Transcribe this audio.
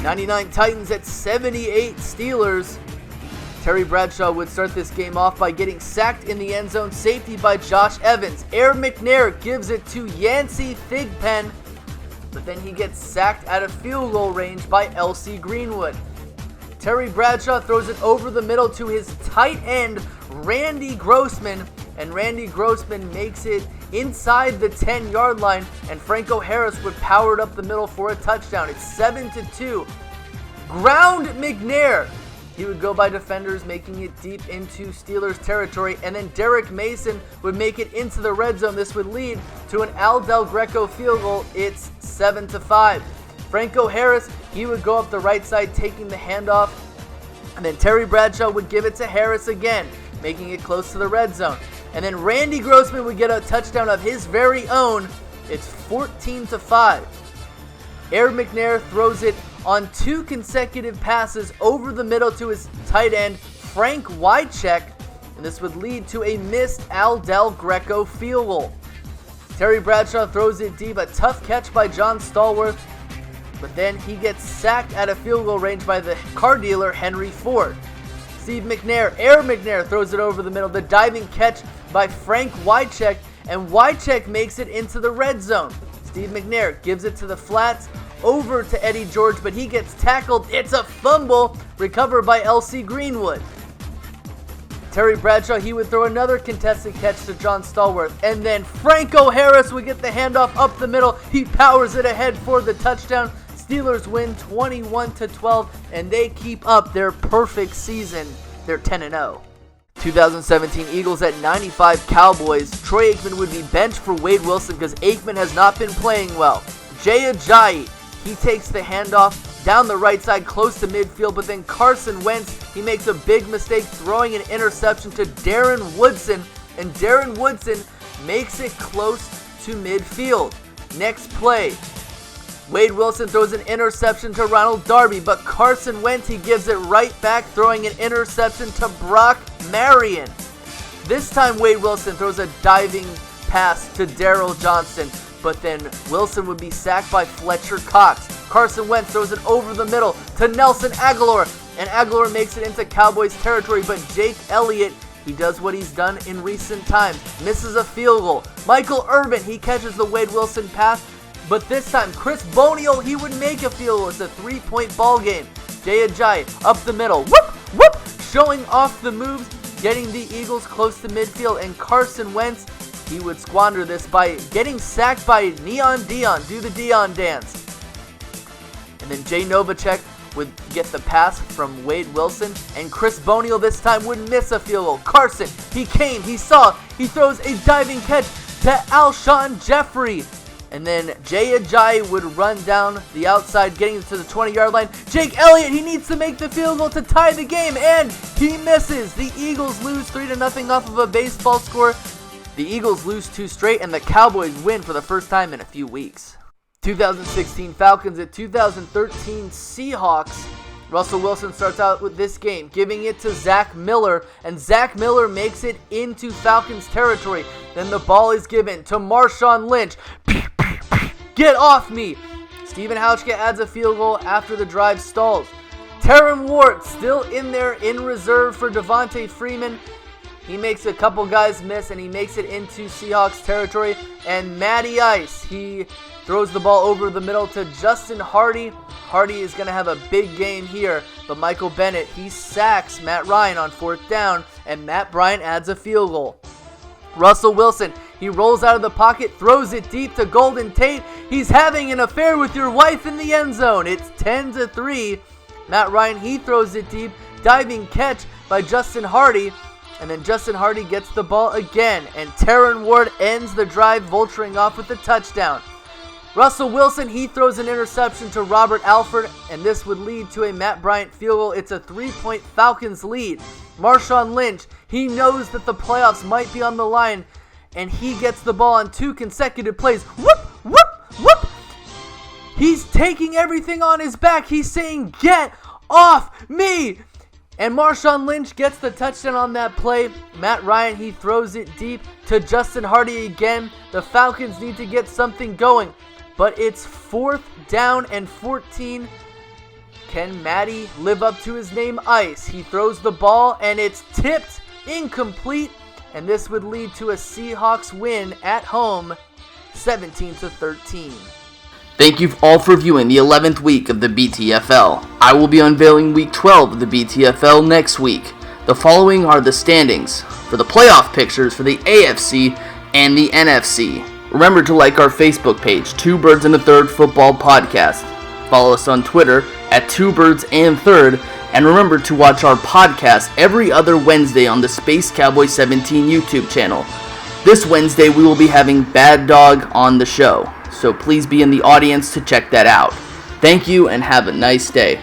99 Titans at 78 Steelers. Terry Bradshaw would start this game off by getting sacked in the end zone, safety by Josh Evans. Air McNair gives it to Yancey Thigpen, but then he gets sacked out of field goal range by L.C. Greenwood. Terry Bradshaw throws it over the middle to his tight end, Randy Grossman, and Randy Grossman makes it inside the 10-yard line, and Franco Harris would power it up the middle for a touchdown. It's 7-2. Ground McNair. He would go by defenders, making it deep into Steelers territory, and then Derek Mason would make it into the red zone. This would lead to an Al Del Greco field goal. It's 7-5. Franco Harris, he would go up the right side, taking the handoff, and then Terry Bradshaw would give it to Harris again, making it close to the red zone. And then Randy Grossman would get a touchdown of his very own. It's 14-5. Air McNair throws it on 2 consecutive passes over the middle to his tight end, Frank Wycheck, and this would lead to a missed Al Del Greco field goal. Terry Bradshaw throws it deep, a tough catch by John Stallworth, but then he gets sacked at a field goal range by the car dealer, Henry Ford. Steve McNair, Air McNair throws it over the middle, the diving catch by Frank Wycheck, and Wycheck makes it into the red zone. Steve McNair gives it to the flats, over to Eddie George, but he gets tackled. It's a fumble, recovered by L.C. Greenwood. Terry Bradshaw, he would throw another contested catch to John Stallworth, and then Franco Harris would get the handoff up the middle. He powers it ahead for the touchdown. Steelers win 21-12, and they keep up their perfect season. They're 10-0. 2017 Eagles at 95 Cowboys. Troy Aikman would be benched for Wade Wilson because Aikman has not been playing well. Jay Ajayi, he takes the handoff down the right side close to midfield, but then Carson Wentz, he makes a big mistake throwing an interception to Darren Woodson, and Darren Woodson makes it close to midfield. Next play, Wade Wilson throws an interception to Ronald Darby, but Carson Wentz, he gives it right back, throwing an interception to Brock Marion. This time Wade Wilson throws a diving pass to Darrell Johnston, but then Wilson would be sacked by Fletcher Cox. Carson Wentz throws it over the middle to Nelson Aguilar, and Aguilar makes it into Cowboys territory, but Jake Elliott, he does what he's done in recent times, misses a field goal. Michael Irvin, he catches the Wade Wilson pass, but this time Chris Boniol, he would make a field goal. It's a 3-point ball game. Jay Ajayi up the middle, whoop, whoop, showing off the moves, getting the Eagles close to midfield, and Carson Wentz, he would squander this by getting sacked by Neon Dion. Do the Dion dance. And then Jay Novacek would get the pass from Wade Wilson. And Chris Boniol this time would miss a field goal. Carson, he came, he saw, he throws a diving catch to Alshon Jeffrey. And then Jay Ajayi would run down the outside, getting to the 20-yard line. Jake Elliott, he needs to make the field goal to tie the game, and he misses. The Eagles lose 3-0 off of a baseball score. The Eagles lose 2 straight, and the Cowboys win for the first time in a few weeks. 2016 Falcons at 2013 Seahawks. Russell Wilson starts out with this game, giving it to Zach Miller, and Zach Miller makes it into Falcons territory. Then the ball is given to Marshawn Lynch. Get off me! Stephen Hauschka adds a field goal after the drive stalls. Terran Ward still in there in reserve for Devontae Freeman. He makes a couple guys miss, and he makes it into Seahawks territory. And Matty Ice, he throws the ball over the middle to Justin Hardy. Hardy is going to have a big game here, but Michael Bennett, he sacks Matt Ryan on 4th down, and Matt Bryant adds a field goal. Russell Wilson, he rolls out of the pocket, throws it deep to Golden Tate. He's having an affair with your wife in the end zone. It's 10-3. Matt Ryan, he throws it deep. Diving catch by Justin Hardy. And then Justin Hardy gets the ball again. And Terran Ward ends the drive, vulturing off with a touchdown. Russell Wilson, he throws an interception to Robert Alford. And this would lead to a Matt Bryant field goal. It's a 3-point Falcons lead. Marshawn Lynch, he knows that the playoffs might be on the line. And he gets the ball on 2 consecutive plays. Whoop, whoop, whoop. He's taking everything on his back. He's saying, get off me. And Marshawn Lynch gets the touchdown on that play. Matt Ryan, he throws it deep to Justin Hardy again. The Falcons need to get something going. But it's 4th down and 14. Can Matty live up to his name Ice? He throws the ball and it's tipped, incomplete, and this would lead to a Seahawks win at home, 17-13. Thank you all for viewing the 11th week of the BTFL. I will be unveiling week 12 of the BTFL next week. The following are the standings for the playoff pictures for the AFC and the NFC. Remember to like our Facebook page, Two Birds and a Third Football Podcast. Follow us on Twitter at Two Birds and Third, and remember to watch our podcast every other Wednesday on the Space Cowboy 17 YouTube channel. This Wednesday we will be having Bad Dog on the show, so please be in the audience to check that out. Thank you and have a nice day.